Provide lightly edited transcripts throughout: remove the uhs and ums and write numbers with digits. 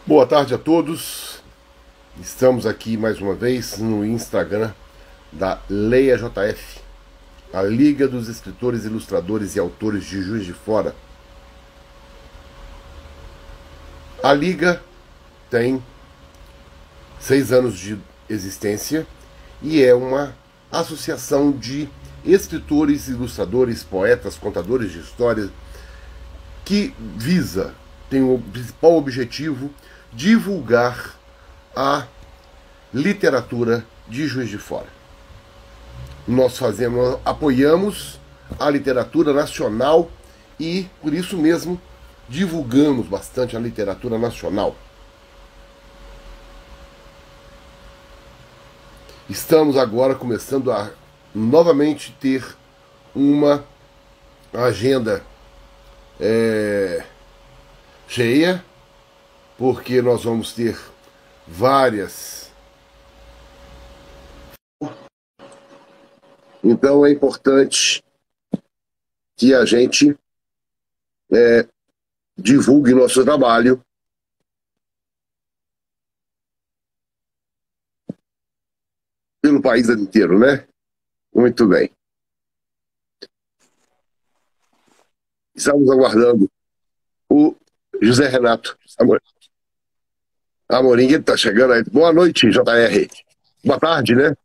Boa tarde a todos. Estamos aqui mais uma vez no Instagram da Leia JF, a Liga dos Escritores, Ilustradores e Autores de Juiz de Fora. A Liga tem 6 anos de existência e é uma associação de escritores, ilustradores, poetas, contadores de histórias que tem o principal objetivo divulgar a literatura de Juiz de Fora. Nós apoiamos a literatura nacional e, por isso mesmo, divulgamos bastante a literatura nacional. Estamos agora começando a novamente ter uma agenda cheia, porque nós vamos ter várias. Então é importante que a gente divulgue nosso trabalho pelo país inteiro, né? Muito bem. Estamos aguardando o José Renato Amorim, ele está chegando aí. Boa noite, JR. Boa tarde, né?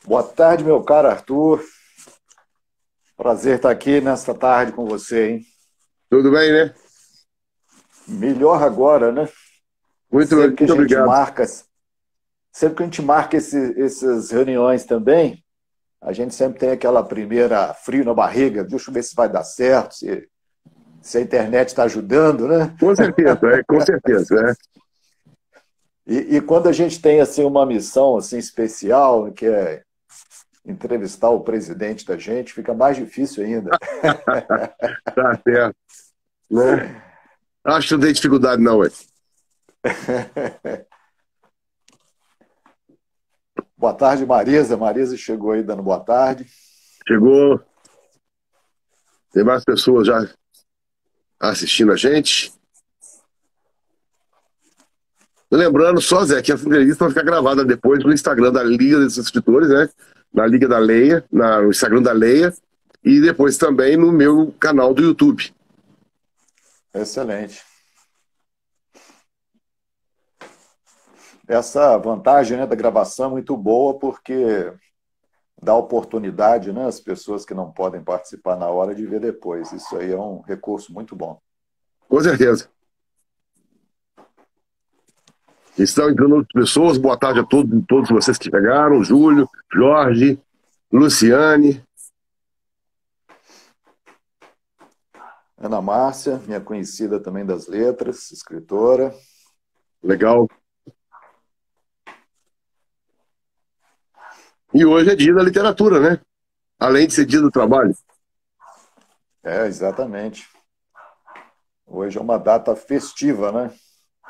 Boa tarde, meu caro Arthur. Prazer estar aqui nesta tarde com você, hein? Tudo bem, né? Melhor agora, né? Muito obrigado. Sempre que a gente marca essas reuniões também, a gente sempre tem aquela primeira frio na barriga, deixa eu ver se vai dar certo, se a internet está ajudando, né? Com certeza, com certeza. E quando a gente tem assim, uma missão assim, especial, que é entrevistar o presidente da gente, fica mais difícil ainda. Tá certo. Né? Acho que não tem dificuldade, não, ué. Boa tarde, Marisa. Marisa chegou aí dando boa tarde. Chegou. Tem mais pessoas já assistindo a gente. Lembrando só, Zé, que essa entrevista vai ficar gravada depois no Instagram da Liga dos Escritores, né? Na Liga da Leia, no Instagram da Leia, e depois também no meu canal do YouTube. Excelente. Essa vantagem, né, da gravação é muito boa porque dá oportunidade, né, às pessoas que não podem participar na hora de ver depois. Isso aí é um recurso muito bom. Com certeza. Estão entrando outras pessoas. Boa tarde a todos vocês que chegaram. Júlio, Jorge, Luciane. Ana Márcia, minha conhecida também das letras, escritora. Legal. E hoje é dia da literatura, né? Além de ser dia do trabalho. Exatamente. Hoje é uma data festiva, né?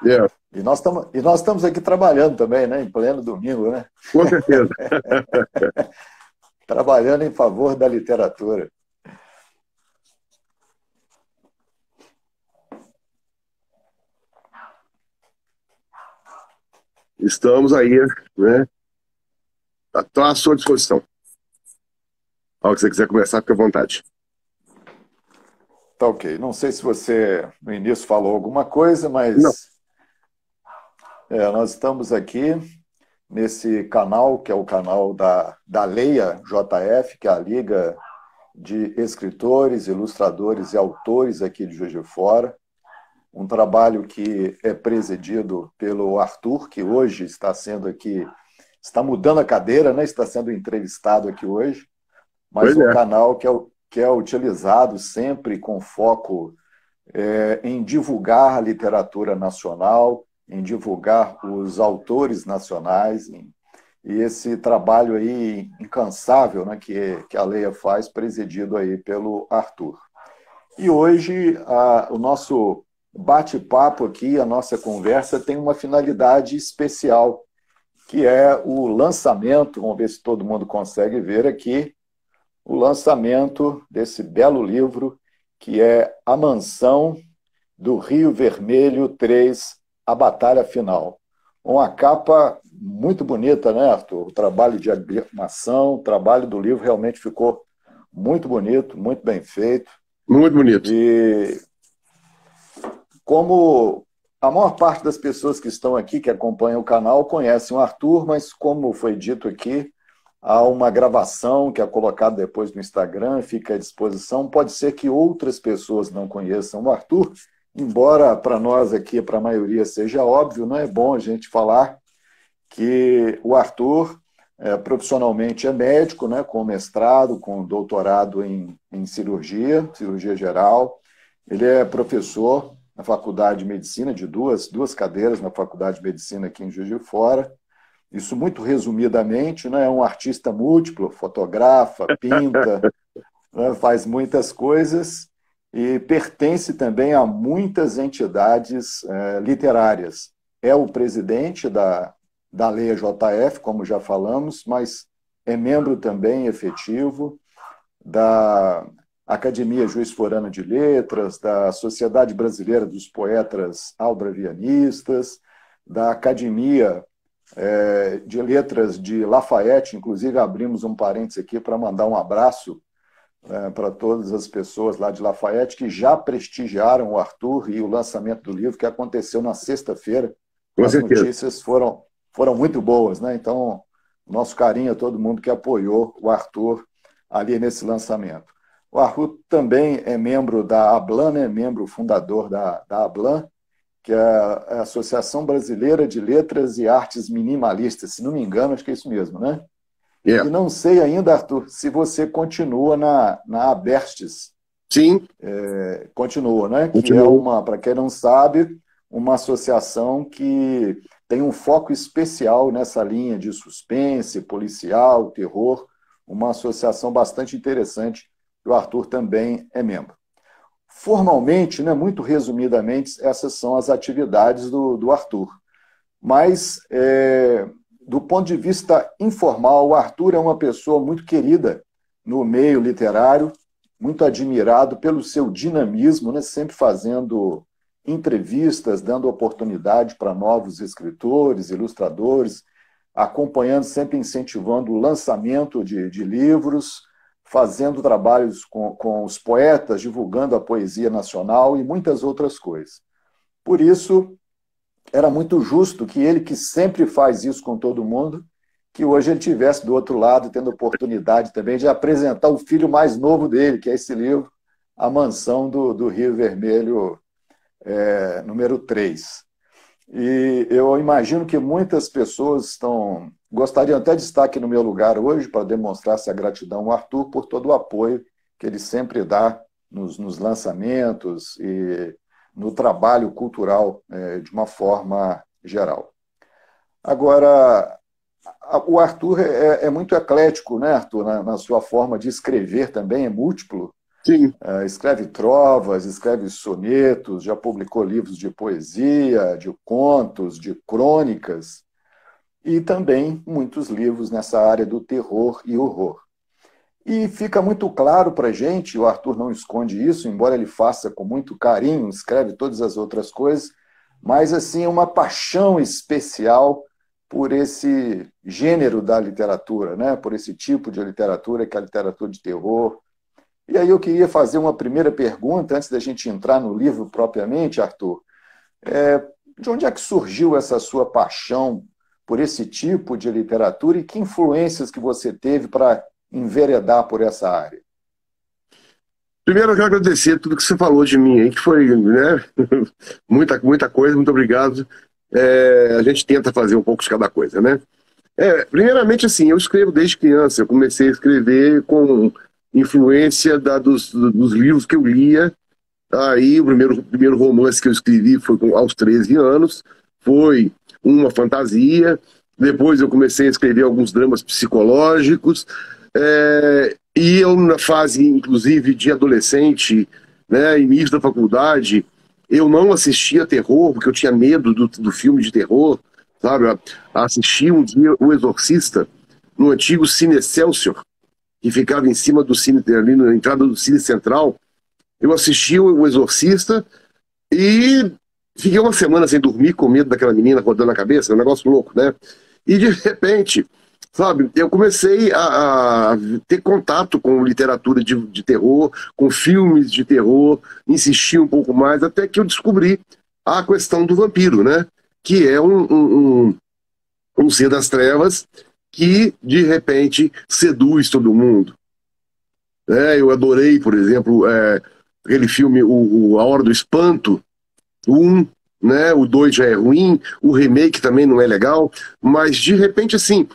É. E nós estamos aqui trabalhando também, né? Em pleno domingo, né? Com certeza. Trabalhando em favor da literatura. Estamos aí, né? Estou à sua disposição. Ao que você quiser conversar, fique à vontade. Tá ok. Não sei se você no início falou alguma coisa, mas nós estamos aqui nesse canal, que é o canal da Leia JF, que é a Liga de Escritores, Ilustradores e Autores aqui de Juiz de Fora. Um trabalho que é presidido pelo Arthur, que hoje está sendo aqui, está mudando a cadeira, né? Está sendo entrevistado aqui hoje, mas um canal que é utilizado sempre com foco em divulgar a literatura nacional, em divulgar os autores nacionais, e esse trabalho aí incansável, né, que a Leia faz, presidido aí pelo Arthur. E hoje o nosso bate-papo aqui, a nossa conversa tem uma finalidade especial, que é o lançamento, vamos ver se todo mundo consegue ver aqui, o lançamento desse belo livro, que é A Mansão do Rio Vermelho 3, A Batalha Final. Uma capa muito bonita, né, Arthur? O trabalho de animação, o trabalho do livro realmente ficou muito bonito, muito bem feito. Muito bonito. E como a maior parte das pessoas que estão aqui, que acompanham o canal, conhecem o Arthur, mas como foi dito aqui, há uma gravação que é colocada depois no Instagram, fica à disposição. Pode ser que outras pessoas não conheçam o Arthur, embora para nós aqui, para a maioria, seja óbvio, não é bom a gente falar que o Arthur profissionalmente é médico, né, com mestrado, com doutorado em cirurgia geral. Ele é professor na Faculdade de Medicina, de duas cadeiras na Faculdade de Medicina aqui em Juiz de Fora. Isso muito resumidamente, né, é um artista múltiplo, fotografa, pinta, né, faz muitas coisas e pertence também a muitas entidades literárias. É o presidente da Leia JF, como já falamos, mas é membro também efetivo da Academia Juiz Forano de Letras, da Sociedade Brasileira dos Poetas Albravianistas, da Academia de Letras de Lafayette. Inclusive abrimos um parênteses aqui para mandar um abraço para todas as pessoas lá de Lafayette que já prestigiaram o Arthur e o lançamento do livro, que aconteceu na sexta-feira. As notícias foram muito boas, né? Então, nosso carinho a todo mundo que apoiou o Arthur ali nesse lançamento. O Arthur também é membro da ABLAN, né? Membro fundador da ABLAN, que é a Associação Brasileira de Letras e Artes Minimalistas. Se não me engano, acho que é isso mesmo, né? Yeah. E não sei ainda, Arthur, se você continua na Abertis. Sim. Continua, né? Que é para quem não sabe, uma associação que tem um foco especial nessa linha de suspense, policial, terror, uma associação bastante interessante, que o Arthur também é membro. Formalmente, né, muito resumidamente, essas são as atividades do Arthur. Mas, do ponto de vista informal, o Arthur é uma pessoa muito querida no meio literário, muito admirado pelo seu dinamismo, né, sempre fazendo entrevistas, dando oportunidade para novos escritores, ilustradores, acompanhando, sempre incentivando o lançamento de livros, fazendo trabalhos com os poetas, divulgando a poesia nacional e muitas outras coisas. Por isso, era muito justo que ele, que sempre faz isso com todo mundo, que hoje ele estivesse do outro lado, tendo oportunidade também de apresentar o filho mais novo dele, que é esse livro, A Mansão do Rio Vermelho, número 3. E eu imagino que muitas pessoas gostariam até de estar aqui no meu lugar hoje para demonstrar essa gratidão ao Arthur por todo o apoio que ele sempre dá nos lançamentos e no trabalho cultural de uma forma geral. Agora, o Arthur é muito eclético, né, Arthur? Na sua forma de escrever também, é múltiplo. Sim. Escreve trovas, escreve sonetos, já publicou livros de poesia, de contos, de crônicas, e também muitos livros nessa área do terror e horror. E fica muito claro para a gente, o Arthur não esconde isso, embora ele faça com muito carinho, escreve todas as outras coisas, mas assim, uma paixão especial por esse gênero da literatura, né? Por esse tipo de literatura, que é a literatura de terror. E aí eu queria fazer uma primeira pergunta, antes da gente entrar no livro propriamente, Arthur. De onde é que surgiu essa sua paixão por esse tipo de literatura e que influências que você teve para enveredar por essa área? Primeiro, eu quero agradecer tudo que você falou de mim aí, que foi, né, muita coisa, muito obrigado. A gente tenta fazer um pouco de cada coisa, né? Primeiramente, assim, eu escrevo desde criança. Eu comecei a escrever com influência dos livros que eu lia. Aí o primeiro romance que eu escrevi foi aos 13 anos, foi uma fantasia. Depois eu comecei a escrever alguns dramas psicológicos, e eu, na fase, inclusive, de adolescente, né, início da faculdade, eu não assistia terror, porque eu tinha medo do filme de terror, sabe? Assisti um dia O Exorcista, no antigo Cine Excelsior, que ficava em cima do cine, ali na entrada do Cine Central. Eu assisti O Exorcista e Fiquei uma semana sem dormir, com medo daquela menina rodando a cabeça, um negócio louco, né? E de repente, sabe, eu comecei a ter contato com literatura de terror, com filmes de terror, insisti um pouco mais, até que eu descobri a questão do vampiro, né? Que é um ser das trevas que, de repente, seduz todo mundo. Eu adorei, por exemplo, aquele filme A Hora do Espanto, o 1, né? O 2 já é ruim, o remake também não é legal, mas de repente, assim,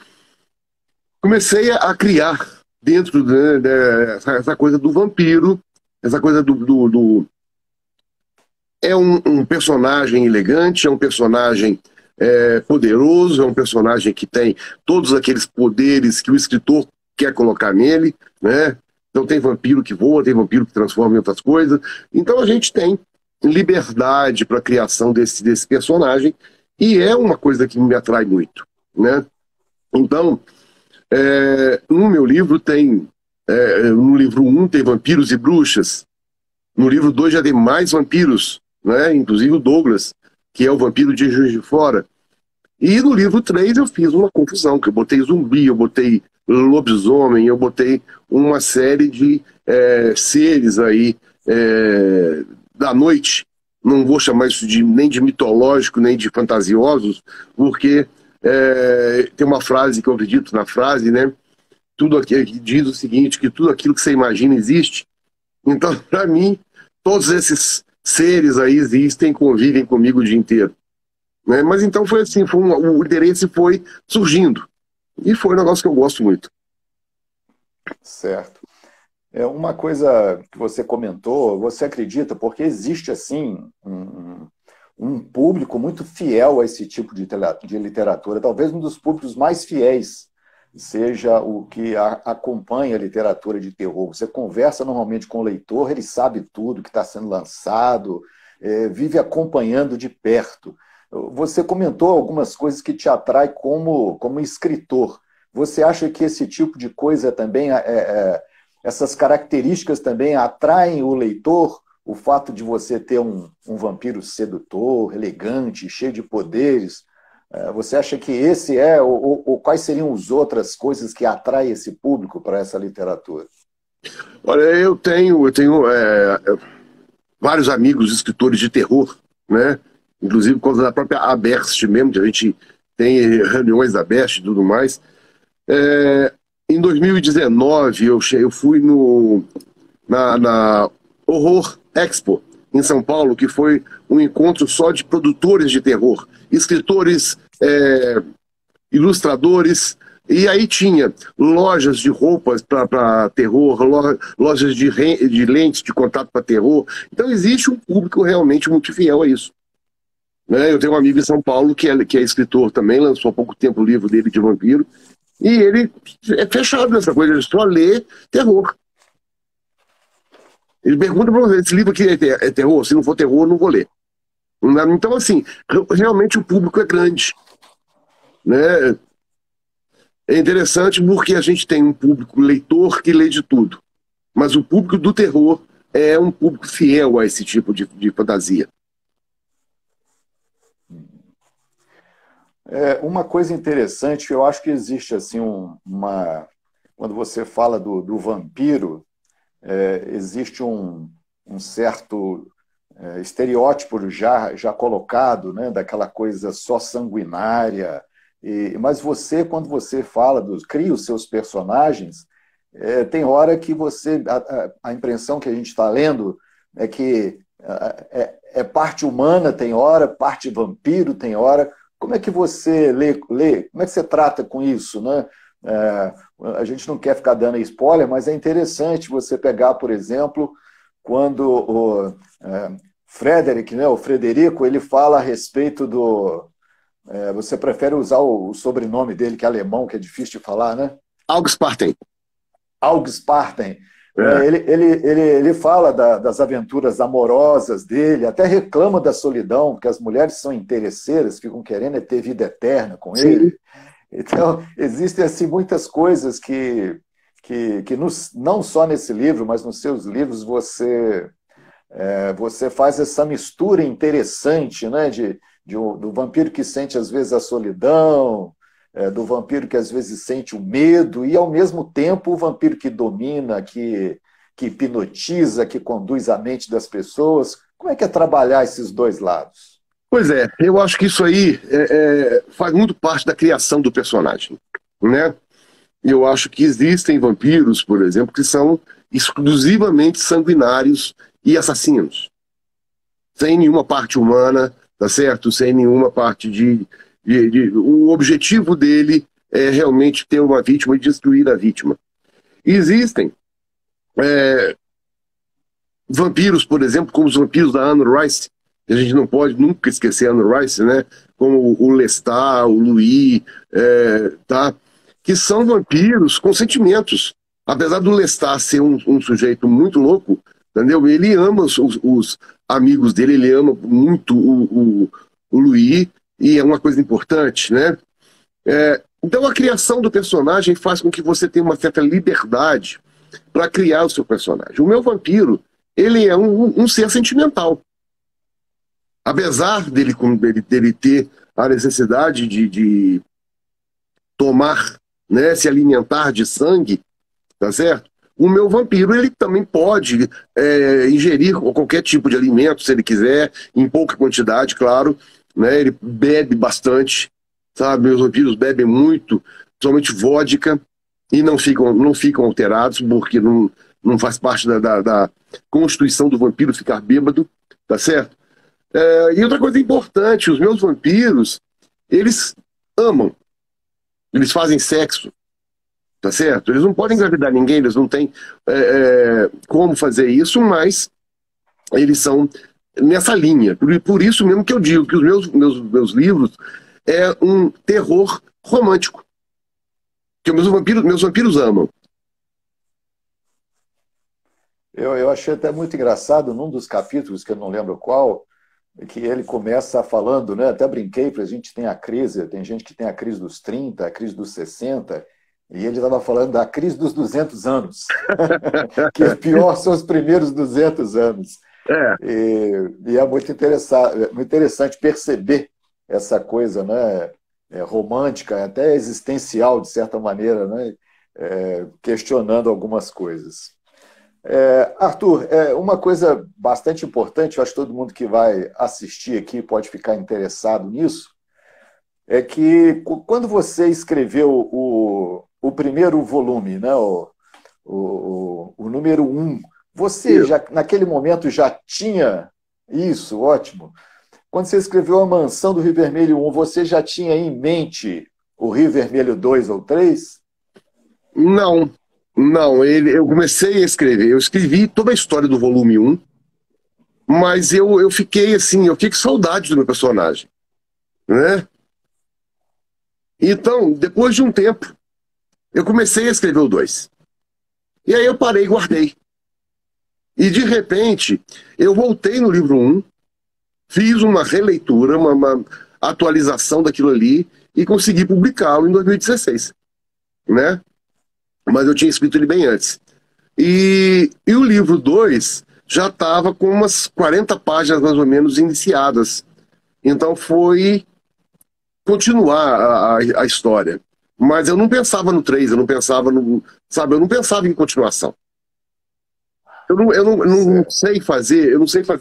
comecei a criar dentro essa coisa do vampiro, essa coisa é um personagem elegante, é um personagem poderoso, é um personagem que tem todos aqueles poderes que o escritor quer colocar nele, né? Então tem vampiro que voa, tem vampiro que transforma em outras coisas. Então a gente tem liberdade para a criação desse personagem e é uma coisa que me atrai muito, né? Então, no meu livro no livro 1 tem vampiros e bruxas, no livro 2 já tem mais vampiros, né? Inclusive o Douglas, que é o vampiro de Juiz de Fora. E no livro 3 eu fiz uma confusão, que eu botei zumbi, eu botei lobisomem, eu botei uma série de seres aí da noite. Não vou chamar isso nem de mitológico, nem de fantasiosos, porque tem uma frase que eu acredito na frase, né? Tudo aquilo que diz o seguinte, que tudo aquilo que você imagina existe. Então, para mim, todos esses seres aí existem, convivem comigo o dia inteiro. Né? Mas então foi assim, o interesse foi surgindo. E foi um negócio que eu gosto muito. Certo. Uma coisa que você comentou, você acredita, porque existe assim um público muito fiel a esse tipo de literatura, talvez um dos públicos mais fiéis seja o que acompanha a literatura de terror. Você conversa normalmente com o leitor, ele sabe tudo que está sendo lançado, vive acompanhando de perto. Você comentou algumas coisas que te atraem como escritor. Você acha que esse tipo de coisa também, essas características também atraem o leitor? O fato de você ter um vampiro sedutor, elegante, cheio de poderes, você acha que esse ou quais seriam as outras coisas que atraem esse público para essa literatura? Olha, eu tenho vários amigos escritores de terror, né? Inclusive por causa da própria Aberst mesmo, que a gente tem reuniões da Aberst e tudo mais. Em 2019, eu fui na Horror Expo, em São Paulo, que foi um encontro só de produtores de terror, escritores, ilustradores, e aí tinha lojas de roupas para terror, lojas de lentes de contato para terror. Então existe um público realmente muito fiel a isso. Né? Eu tenho um amigo em São Paulo que é escritor também, lançou há pouco tempo o livro dele de vampiro, e ele é fechado nessa coisa, ele só lê terror. Ele pergunta para você, esse livro aqui é terror? Se não for terror, eu não vou ler. Então, assim, realmente o público é grande. Né? É interessante porque a gente tem um público leitor que lê de tudo. Mas o público do terror é um público fiel a esse tipo de fantasia. Uma coisa interessante, eu acho que existe assim quando você fala do vampiro, existe um certo estereótipo já colocado, né, daquela coisa só sanguinária. Mas você, quando você fala, cria os seus personagens, tem hora que a impressão que a gente está lendo é que é parte humana, tem hora, parte vampiro, tem hora. Como é que você lê? Como é que você trata com isso, né? A gente não quer ficar dando spoiler, mas é interessante você pegar, por exemplo, quando o Frederick, né, o Frederico, ele fala a respeito você prefere usar o sobrenome dele, que é alemão, que é difícil de falar, né? Augusparten. Augusparten. Ele fala das aventuras amorosas dele, até reclama da solidão, porque as mulheres são interesseiras, ficam querendo ter vida eterna com Sim. ele. Então, existem assim, muitas coisas que não só nesse livro, mas nos seus livros, você Você faz essa mistura interessante, né, do vampiro que sente às vezes a solidão, do vampiro que às vezes sente o medo, e ao mesmo tempo o vampiro que domina, que hipnotiza, que conduz a mente das pessoas. Como é que é trabalhar esses dois lados? Pois é, eu acho que isso aí faz muito parte da criação do personagem, né? Eu acho que existem vampiros, por exemplo, que são exclusivamente sanguinários e assassinos, sem nenhuma parte humana, tá certo? Sem nenhuma parte o objetivo dele é realmente ter uma vítima e destruir a vítima. E existem vampiros, por exemplo, como os vampiros da Anne Rice, que a gente não pode nunca esquecer a Anne Rice, né? Como o Lestat, o Louis, tá? Que são vampiros com sentimentos. Apesar do Lestat ser um sujeito muito louco, entendeu? Ele ama os amigos dele, ele ama muito o Louis, e é uma coisa importante, né? Então a criação do personagem faz com que você tenha uma certa liberdade para criar o seu personagem. O meu vampiro, ele é um ser sentimental. Apesar dele ter a necessidade de tomar, né, se alimentar de sangue, tá certo? O meu vampiro, ele também pode ingerir qualquer tipo de alimento, se ele quiser, em pouca quantidade, claro, né? Ele bebe bastante, sabe? Meus vampiros bebem muito, somente vodka, e não ficam alterados, porque não faz parte da constituição do vampiro ficar bêbado, tá certo? E outra coisa importante, os meus vampiros, eles amam, eles fazem sexo, tá certo? Eles não podem engravidar ninguém, eles não têm como fazer isso, mas eles são nessa linha. Por isso mesmo que eu digo que os meus livros é um terror romântico, que meus vampiros amam. Eu achei até muito engraçado, num dos capítulos, que eu não lembro qual, que ele começa falando, né? Até brinquei, a gente tem a crise, tem gente que tem a crise dos 30, a crise dos 60, e ele estava falando da crise dos 200 anos, que o pior são os primeiros 200 anos. E é muito interessante perceber essa coisa, né? Romântica, até existencial, de certa maneira, né? Questionando algumas coisas. Arthur, uma coisa bastante importante, eu acho que todo mundo que vai assistir aqui pode ficar interessado nisso, é que quando você escreveu o primeiro volume, né, o número 1, você já, naquele momento já tinha isso, ótimo. Quando você escreveu A Mansão do Rio Vermelho 1, você já tinha em mente o Rio Vermelho 2 ou 3? Não. Eu comecei a escrever, eu escrevi toda a história do volume 1, mas eu fiquei assim, eu fiquei com saudade do meu personagem, né? Então, depois de um tempo, eu comecei a escrever o 2. E aí eu parei e guardei. E de repente, eu voltei no livro 1, fiz uma releitura, uma atualização daquilo ali e consegui publicá-lo em 2016, né? Mas eu tinha escrito ele bem antes. E o livro 2 já estava com umas 40 páginas mais ou menos iniciadas. Então foi continuar a história. Mas eu não pensava no 3, eu não pensava eu não pensava em continuação. Eu não sei fazer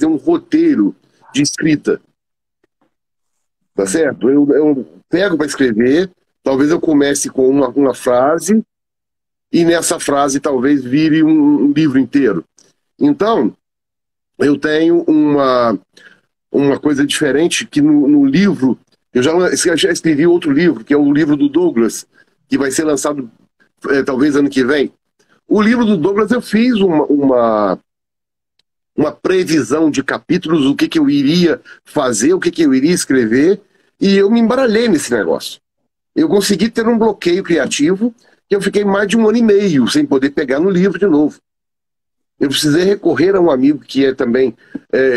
um roteiro de escrita. Tá certo? Eu pego para escrever, talvez eu comece com uma frase, e nessa frase talvez vire um livro inteiro. Então, eu tenho uma coisa diferente, que no livro, eu já escrevi outro livro, que é o livro do Douglas, que vai ser lançado talvez ano que vem. O livro do Douglas eu fiz uma previsão de capítulos, o que eu iria fazer, o que eu iria escrever, e eu me embaralhei nesse negócio. Eu consegui ter um bloqueio criativo, que eu fiquei mais de 1 ano e meio sem poder pegar no livro de novo. Eu precisei recorrer a um amigo que é também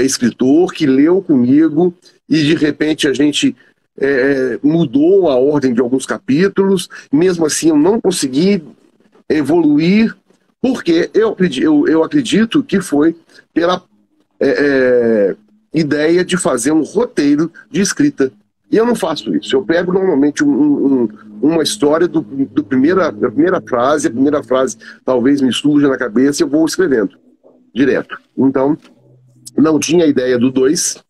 escritor, que leu comigo, e de repente a gente mudou a ordem de alguns capítulos. Mesmo assim eu não consegui evoluir, porque eu acredito que foi pela ideia de fazer um roteiro de escrita. E eu não faço isso. Eu pego normalmente uma história da primeira frase, a primeira frase talvez me surja na cabeça e eu vou escrevendo direto. Então, não tinha ideia do 2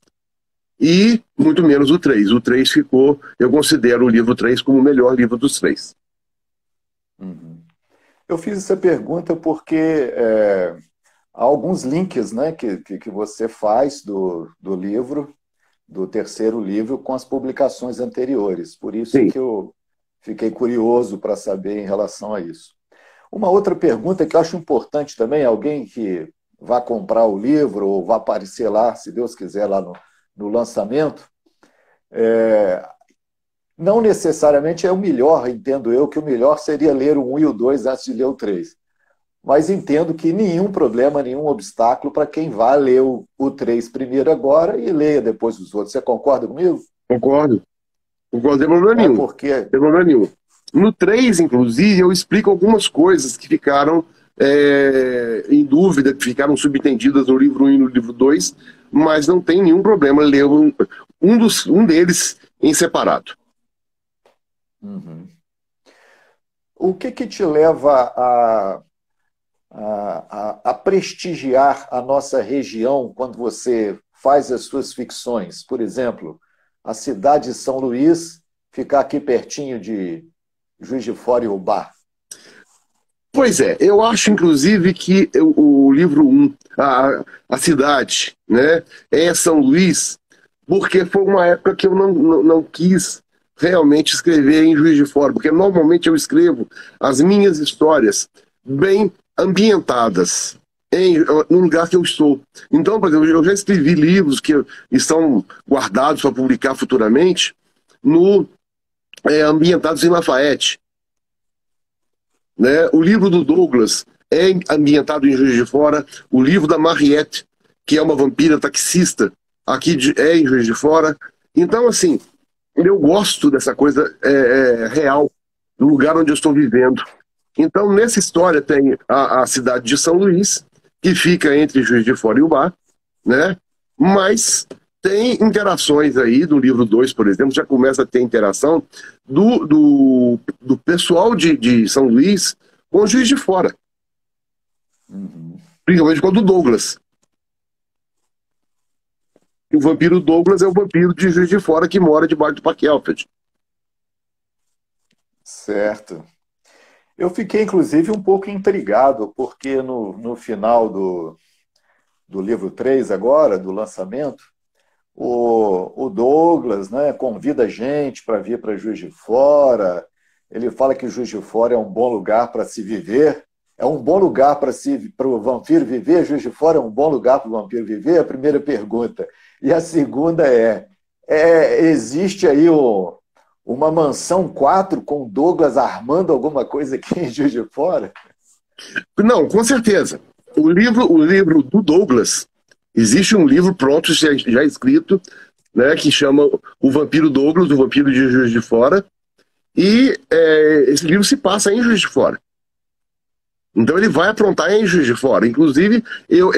e muito menos o 3. O 3 ficou, eu considero o livro 3 como o melhor livro dos 3. Uhum. Eu fiz essa pergunta porque há alguns links, né, que você faz do livro, do terceiro livro, com as publicações anteriores. Por isso Sim. que eu fiquei curioso para saber em relação a isso. Uma outra pergunta que eu acho importante também, alguém que vá comprar o livro ou vá aparecer lá, se Deus quiser, lá no lançamento, não necessariamente é o melhor, entendo eu, que o melhor seria ler o 1 e o 2 antes de ler o 3. Mas entendo que nenhum problema, nenhum obstáculo para quem vai ler o 3 primeiro agora e leia depois os outros. Você concorda comigo? Concordo. Concordo, não tem problema nenhum. Porque... Não tem problema nenhum. No 3, inclusive, eu explico algumas coisas que ficaram em dúvida, que ficaram subentendidas no livro 1 e no livro 2, mas não tem nenhum problema ler um deles em separado. Uhum. O que te leva a prestigiar a nossa região quando você faz as suas ficções? Por exemplo, a cidade de São Luís ficar aqui pertinho de Juiz de Fora e Ubá. Pois é, eu acho inclusive que o livro 1, a cidade, né, é São Luís, porque foi uma época que eu não quis realmente escrever em Juiz de Fora, porque normalmente eu escrevo as minhas histórias bem ambientadas no lugar que eu estou. Então, por exemplo, eu já escrevi livros que estão guardados para publicar futuramente, ambientados em Lafayette. Né? O livro do Douglas é ambientado em Juiz de Fora. O livro da Mariette, que é uma vampira taxista, aqui é em Juiz de Fora. Então, assim, eu gosto dessa coisa real, do lugar onde eu estou vivendo. Então, nessa história tem a cidade de São Luís, que fica entre Juiz de Fora e Ubá, né? Mas tem interações aí, do livro 2, por exemplo, já começa a ter interação do pessoal de São Luís com o Juiz de Fora. Uhum. Principalmente com o do Douglas. E o vampiro Douglas é o vampiro de Juiz de Fora que mora debaixo do Parque Alfred. Certo. Eu fiquei, inclusive, um pouco intrigado, porque no final do livro 3 agora, do lançamento, o Douglas, né, convida a gente para vir para Juiz de Fora. Ele fala que Juiz de Fora é um bom lugar para se viver. É um bom lugar para o vampiro viver? Juiz de Fora é um bom lugar para o vampiro viver? A primeira pergunta. E a segunda existe aí uma mansão 4 com Douglas armando alguma coisa aqui em Juiz de Fora? Não, com certeza. O livro do Douglas, existe um livro pronto, já escrito, né, que chama O Vampiro Douglas, o Vampiro de Juiz de Fora, e esse livro se passa em Juiz de Fora. Então ele vai aprontar em Juiz de Fora. Inclusive,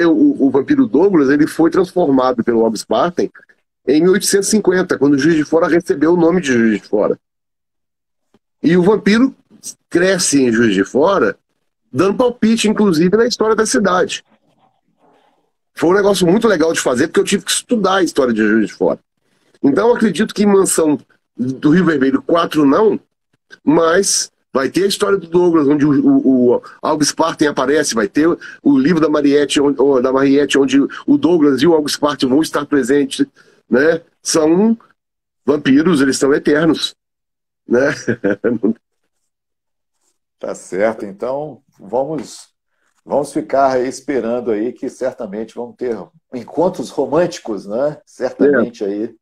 o Vampiro Douglas ele foi transformado pelo Rob Spartan em 1850, quando Juiz de Fora recebeu o nome de Juiz de Fora. E o vampiro cresce em Juiz de Fora, dando palpite, inclusive, na história da cidade. Foi um negócio muito legal de fazer, porque eu tive que estudar a história de Juiz de Fora. Então, eu acredito que em Mansão do Rio Vermelho 4 não, mas vai ter a história do Douglas, onde o August Spartan aparece, vai ter o livro da Mariette, onde o Douglas e o August Spartan vão estar presentes, né? São vampiros, eles são eternos, né? Tá certo, então vamos ficar aí esperando aí que certamente vão ter encontros românticos, né? Certamente aí.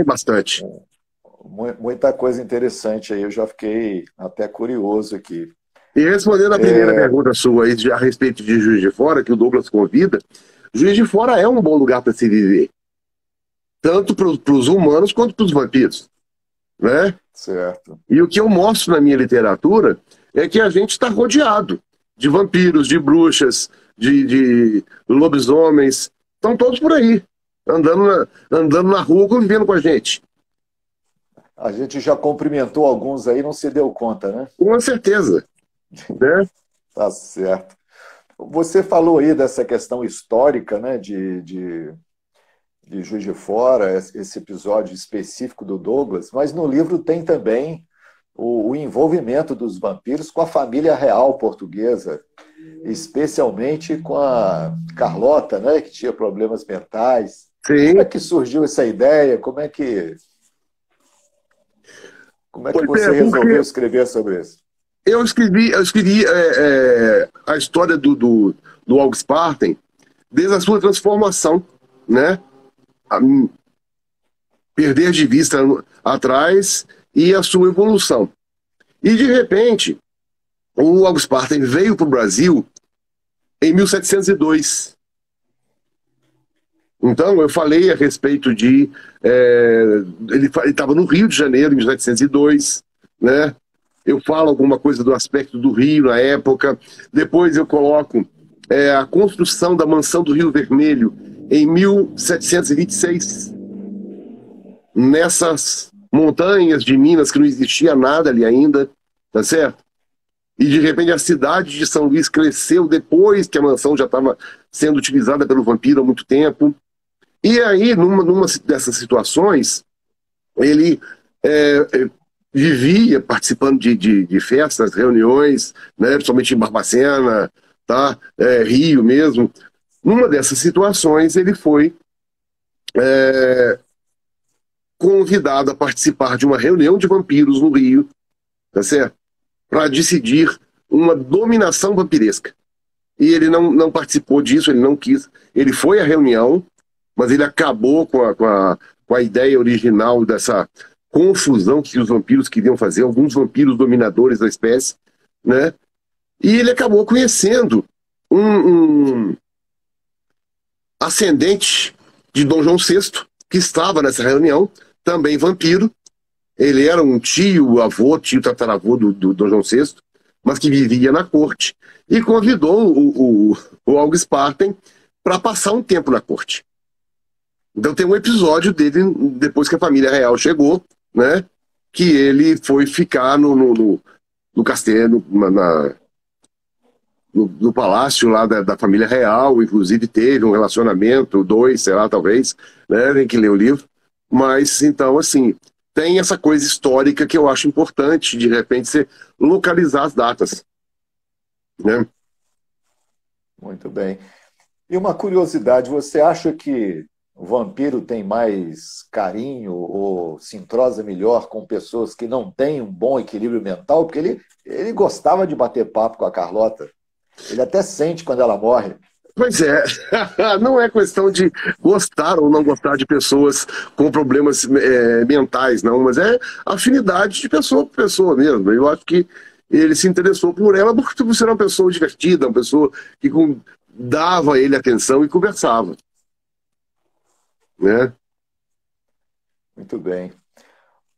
Bastante. Muita coisa interessante aí, eu já fiquei até curioso aqui. E respondendo a primeira pergunta sua aí a respeito de Juiz de Fora, que o Douglas convida, Juiz de Fora é um bom lugar para se viver. Tanto para os humanos quanto para os vampiros. Né? Certo. E o que eu mostro na minha literatura é que a gente está rodeado de vampiros, de bruxas, de lobisomens. Estão todos por aí, andando na rua, convivendo com a gente. A gente já cumprimentou alguns aí, não se deu conta, né? Com certeza, né? Tá certo. Você falou aí dessa questão histórica, né, de Juiz de Fora, esse episódio específico do Douglas, mas no livro tem também o envolvimento dos vampiros com a família real portuguesa, especialmente com a Carlota, né, que tinha problemas mentais. Como é Sim. que surgiu essa ideia? Como é que Pois você é, resolveu porque escrever sobre isso? eu escrevi a história do August Parten desde a sua transformação, né? A- Perder de vista atrás e a sua evolução. E, de repente, o August Parten veio para o Brasil em 1702. Então, eu falei a respeito de. Ele estava no Rio de Janeiro, em 1702, né? Eu falo alguma coisa do aspecto do Rio na época. Depois eu coloco a construção da mansão do Rio Vermelho em 1726, nessas montanhas de Minas que não existia nada ali ainda, tá certo? E de repente a cidade de São Luís cresceu depois que a mansão já estava sendo utilizada pelo vampiro há muito tempo. E aí, numa dessas situações, ele vivia participando de festas, reuniões, né, principalmente em Barbacena, tá? Rio mesmo. Numa dessas situações, ele foi convidado a participar de uma reunião de vampiros no Rio, tá certo? Para decidir uma dominação vampiresca. E ele não participou disso, ele não quis. Ele foi à reunião, mas ele acabou com a ideia original dessa confusão que os vampiros queriam fazer, alguns vampiros dominadores da espécie, né? E ele acabou conhecendo um ascendente de Dom João VI, que estava nessa reunião, também vampiro. Ele era um tio tataravô do Dom João VI, mas que vivia na corte, e convidou o August Parten para passar um tempo na corte. Então tem um episódio dele, depois que a família real chegou, né, que ele foi ficar no castelo, no palácio lá da família real, inclusive teve um relacionamento, dois, sei lá, talvez, né, tem que ler o livro. Mas, então, assim, tem essa coisa histórica que eu acho importante, de repente, você localizar as datas, né? Muito bem. E uma curiosidade, você acha que o vampiro tem mais carinho ou se entrosa melhor com pessoas que não têm um bom equilíbrio mental? Porque ele gostava de bater papo com a Carlota. Ele até sente quando ela morre. Pois é, não é questão de gostar ou não gostar de pessoas com problemas mentais, não, mas é afinidade de pessoa para pessoa mesmo. Eu acho que ele se interessou por ela porque você era uma pessoa divertida, uma pessoa que dava a ele atenção e conversava, né? Muito bem.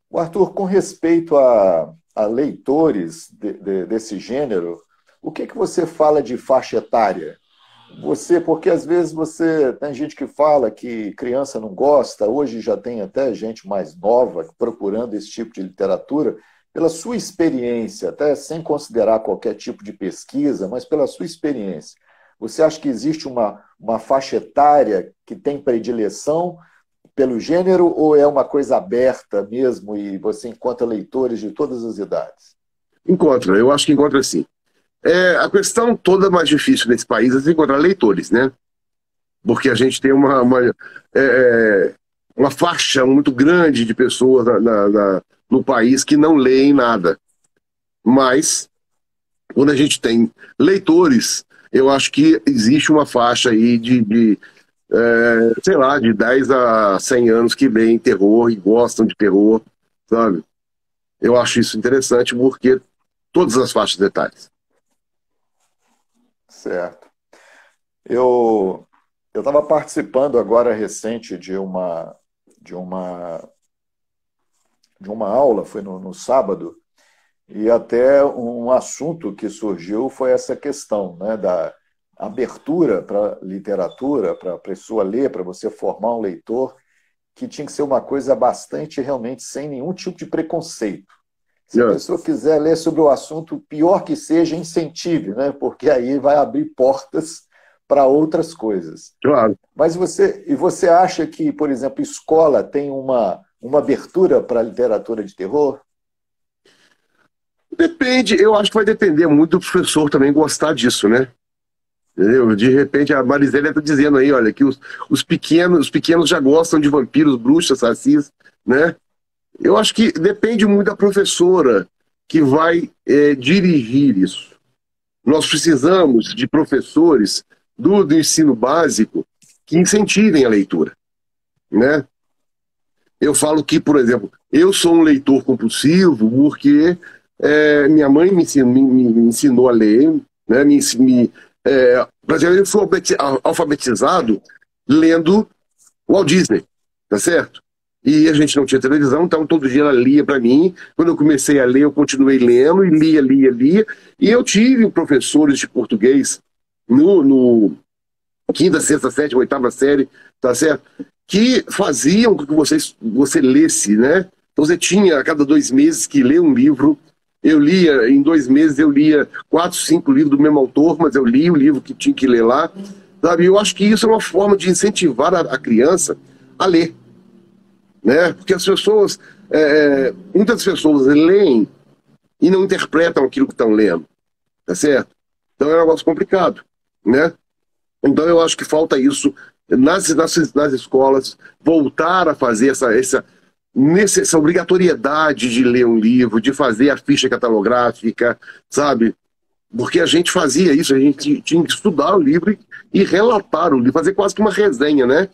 O Arthur, com respeito a leitores desse gênero, o que você fala de faixa etária? Porque às vezes tem gente que fala que criança não gosta, hoje já tem até gente mais nova procurando esse tipo de literatura. Pela sua experiência, até sem considerar qualquer tipo de pesquisa, mas pela sua experiência, você acha que existe uma faixa etária que tem predileção pelo gênero ou é uma coisa aberta mesmo e você encontra leitores de todas as idades? Encontra, eu acho que encontra sim. A questão toda mais difícil nesse país é encontrar leitores, né? Porque a gente tem uma faixa muito grande de pessoas no país que não leem nada. Mas, quando a gente tem leitores, eu acho que existe uma faixa aí sei lá, de 10 a 100 anos que leem terror e gostam de terror, sabe? Eu acho isso interessante porque todas as faixas detalhes. Certo. Eu estava participando agora recente de uma, de uma aula, foi no sábado, e até um assunto que surgiu foi essa questão, né, abertura para literatura, para a pessoa ler, para você formar um leitor, que tinha que ser uma coisa bastante, realmente, sem nenhum tipo de preconceito. Se a pessoa quiser ler sobre o assunto, pior que seja, incentive, né? Porque aí vai abrir portas para outras coisas. Claro. Mas você acha que, por exemplo, escola tem uma abertura para a literatura de terror? Depende, eu acho que vai depender muito do professor também gostar disso, né? Entendeu? De repente a Marisela está dizendo aí, olha, que os pequenos já gostam de vampiros, bruxas, sacis, né? Eu acho que depende muito da professora que vai dirigir isso. Nós precisamos de professores do ensino básico que incentivem a leitura, né? Eu falo que, por exemplo, eu sou um leitor compulsivo porque minha mãe me ensinou a ler, né? Praticamente eu fui alfabetizado lendo Walt Disney, tá certo? E a gente não tinha televisão, então todo dia ela lia para mim. Quando eu comecei a ler, eu continuei lendo, e lia. E eu tive professores de português no quinta, sexta, sétima, oitava série, tá certo? Que faziam com que você lesse, né? Então você tinha a cada 2 meses que ler um livro. Eu lia, em 2 meses, eu lia 4, 5 livros do mesmo autor, mas eu li o livro que tinha que ler lá. Sabe? Eu acho que isso é uma forma de incentivar a criança a ler, né? Porque as pessoas, muitas pessoas leem e não interpretam aquilo que estão lendo, tá certo? Então é um negócio complicado, né? Então eu acho que falta isso nas escolas, voltar a fazer essa obrigatoriedade de ler um livro, de fazer a ficha catalográfica, sabe? Porque a gente fazia isso, a gente tinha que estudar o livro e relatar o livro, fazer quase que uma resenha, né?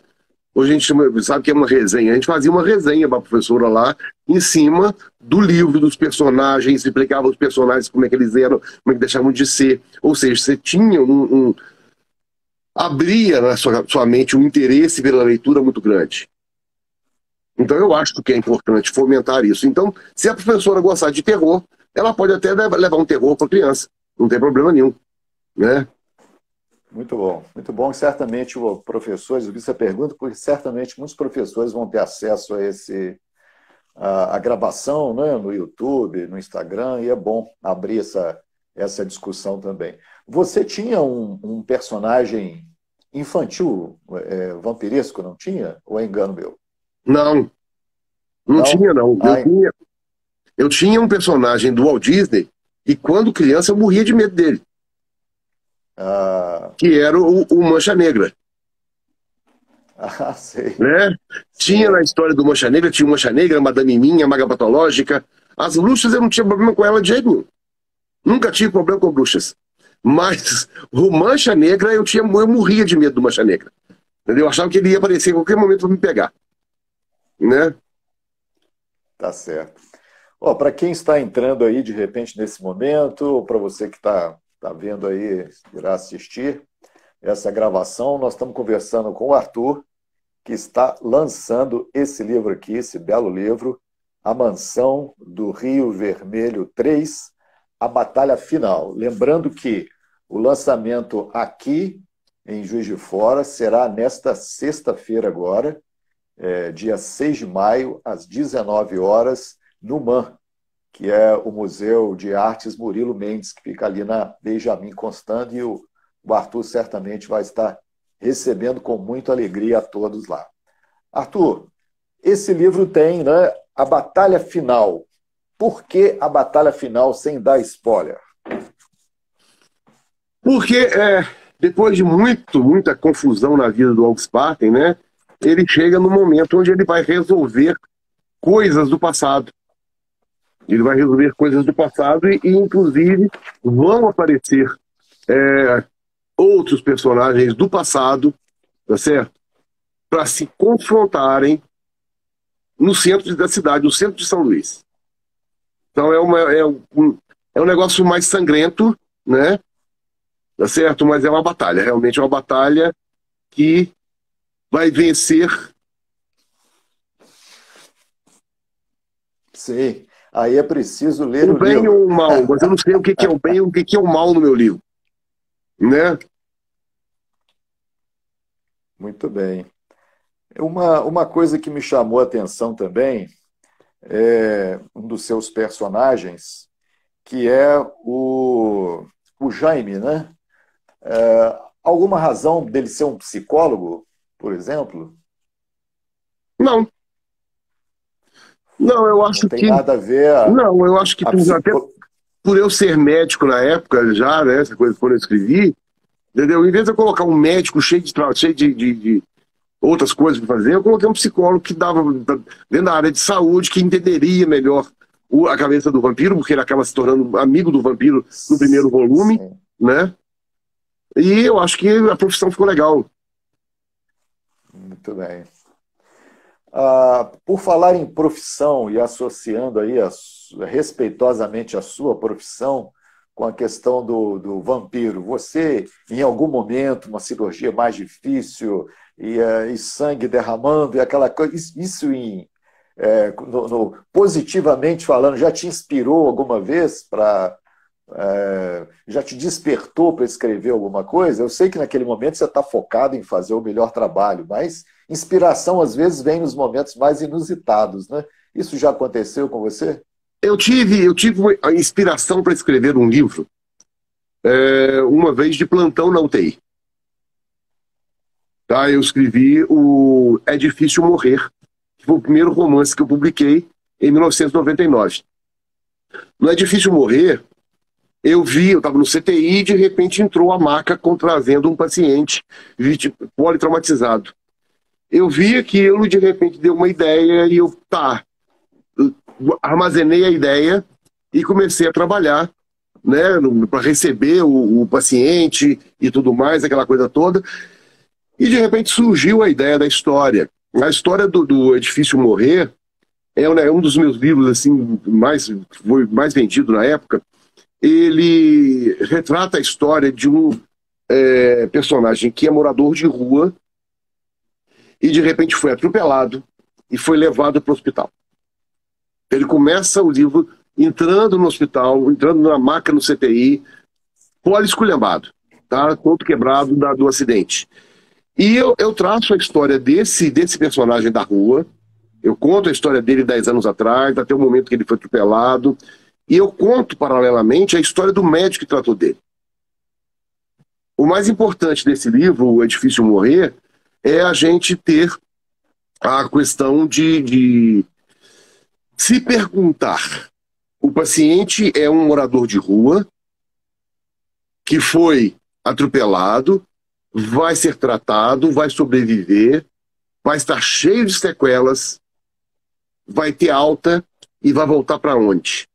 Hoje a gente sabe que é uma resenha. A gente fazia uma resenha para a professora lá, em cima do livro, dos personagens, explicava os personagens, como é que eles eram, como é que deixavam de ser. Ou seja, você tinha abria na sua mente um interesse pela leitura muito grande. Então eu acho que é importante fomentar isso. Então, se a professora gostar de terror, ela pode até levar um terror para a criança. Não tem problema nenhum, né? Muito bom, muito bom. Certamente os professores, eu fiz essa pergunta, porque certamente muitos professores vão ter acesso a gravação, né, no YouTube, no Instagram, e é bom abrir essa discussão também. Você tinha um personagem infantil, vampiresco, não tinha? Ou é engano meu? Não tinha, não. Eu tinha um personagem do Walt Disney e quando criança eu morria de medo dele. Que era o Mancha Negra. Sei. Né? Tinha na história do Mancha Negra, tinha o Mancha Negra, a Madame Minha, a Maga Patológica. As bruxas eu não tinha problema com ela de jeito nenhum. Nunca tive problema com bruxas. Mas o Mancha Negra eu morria de medo do Mancha Negra. Entendeu? Eu achava que ele ia aparecer em qualquer momento para me pegar. Né? Tá certo. Para quem está entrando aí de repente nesse momento, ou para você que está vendo aí, irá assistir essa gravação, nós estamos conversando com o Arthur, que está lançando esse livro aqui, esse belo livro, A Mansão do Rio Vermelho 3, A Batalha Final. Lembrando que o lançamento aqui em Juiz de Fora será nesta sexta-feira agora, dia 6 de maio, às 19 horas, no MAM, que é o Museu de Artes Murilo Mendes, que fica ali na Benjamin Constant, e o Arthur certamente vai estar recebendo com muita alegria a todos lá. Arthur, esse livro tem, né, a batalha final. Por que a batalha final sem dar spoiler? Porque depois de muita confusão na vida do August Spartan, né, ele chega no momento onde ele vai resolver coisas do passado. Ele vai resolver coisas do passado e inclusive, vão aparecer outros personagens do passado, tá certo? Para se confrontarem no centro da cidade, no centro de São Luís. Então é um negócio mais sangrento, né? Tá certo? Mas é uma batalha, realmente é uma batalha que vai vencer. Sim, aí é preciso ler o bem livro. ou o mal, mas eu não sei o que é o bem e o que é o mal no meu livro, né? Muito bem. Uma coisa que me chamou a atenção também é um dos seus personagens, que é o Jaime, né? Alguma razão dele ser um psicólogo, por exemplo? Não, não, eu Não acho tem que. nada a ver Não, eu acho que a até psico... por eu ser médico na época, já, né? Essa coisa quando eu escrevi, entendeu? Em vez de eu colocar um médico cheio de outras coisas para fazer, eu coloquei um psicólogo que dava dentro da área de saúde, que entenderia melhor a cabeça do vampiro, porque ele acaba se tornando amigo do vampiro no primeiro volume, Sim, né? E eu acho que a profissão ficou legal. muito bem. Por falar em profissão e associando aí respeitosamente a sua profissão com a questão do vampiro, você, em algum momento, uma cirurgia mais difícil e sangue derramando e aquela coisa, isso positivamente falando, já te inspirou alguma vez para já te despertou para escrever alguma coisa? Eu sei que naquele momento você está focado em fazer o melhor trabalho, mas inspiração às vezes vem nos momentos mais inusitados, né? Isso já aconteceu com você? Eu tive a inspiração para escrever um livro uma vez de plantão na UTI. Tá? Eu escrevi o É Difícil Morrer, que foi o primeiro romance que eu publiquei em 1999. No É Difícil Morrer, eu estava no CTI e de repente entrou a maca contravendo um paciente politraumatizado. Eu vi aquilo, de repente deu uma ideia e armazenei a ideia e comecei a trabalhar, né, para receber o paciente e tudo mais, aquela coisa toda. E de repente surgiu a ideia da história. A história do Edifício Morrer é um dos meus livros assim foi mais vendido na época. Ele retrata a história de um personagem que é morador de rua e de repente foi atropelado e foi levado para o hospital. Ele começa o livro entrando no hospital, entrando na maca no CTI, esculhambado, tá? Todo quebrado do acidente. E eu traço a história desse personagem da rua, eu conto a história dele 10 anos atrás, até o momento que ele foi atropelado, e eu conto, paralelamente, a história do médico que tratou dele. O mais importante desse livro, É Difícil Morrer, é a gente ter a questão de se perguntar. O paciente é um morador de rua que foi atropelado, vai ser tratado, vai sobreviver, vai estar cheio de sequelas, vai ter alta e vai voltar para onde?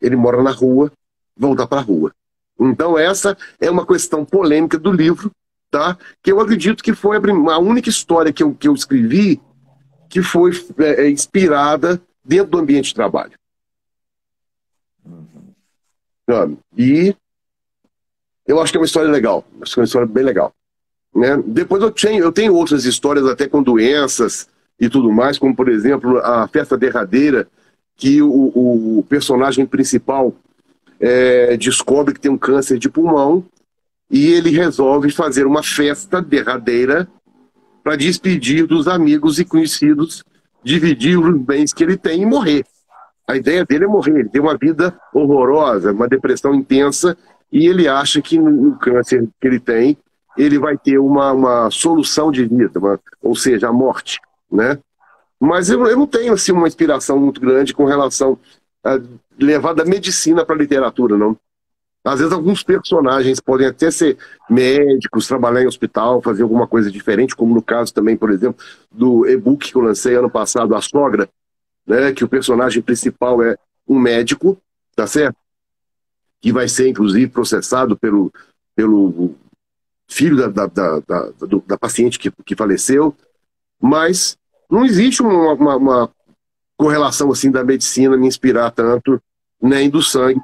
Ele mora na rua, voltar para a rua. Então essa é uma questão polêmica do livro, tá? Que eu acredito que foi a única história que eu escrevi que foi inspirada dentro do ambiente de trabalho. E eu acho que é uma história legal, acho que é uma história bem legal. Né? Depois eu tenho outras histórias até com doenças e tudo mais, como por exemplo a festa derradeira, que o personagem principal descobre que tem um câncer de pulmão e ele resolve fazer uma festa derradeira para despedir dos amigos e conhecidos, dividir os bens que ele tem e morrer. A ideia dele é morrer, ele tem uma vida horrorosa, uma depressão intensa, e ele acha que no câncer que ele tem, ele vai ter uma solução de vida, ou seja, a morte, né? Mas eu não tenho assim, uma inspiração muito grande com relação a levar da medicina para a literatura, não. Às vezes alguns personagens podem até ser médicos, trabalhar em hospital, fazer alguma coisa diferente, como no caso também, por exemplo, do e-book que eu lancei ano passado, A Sogra, né, que o personagem principal é um médico, tá certo? Que vai ser, inclusive, processado pelo filho da paciente que faleceu, mas não existe uma correlação assim da medicina me inspirar tanto, nem do sangue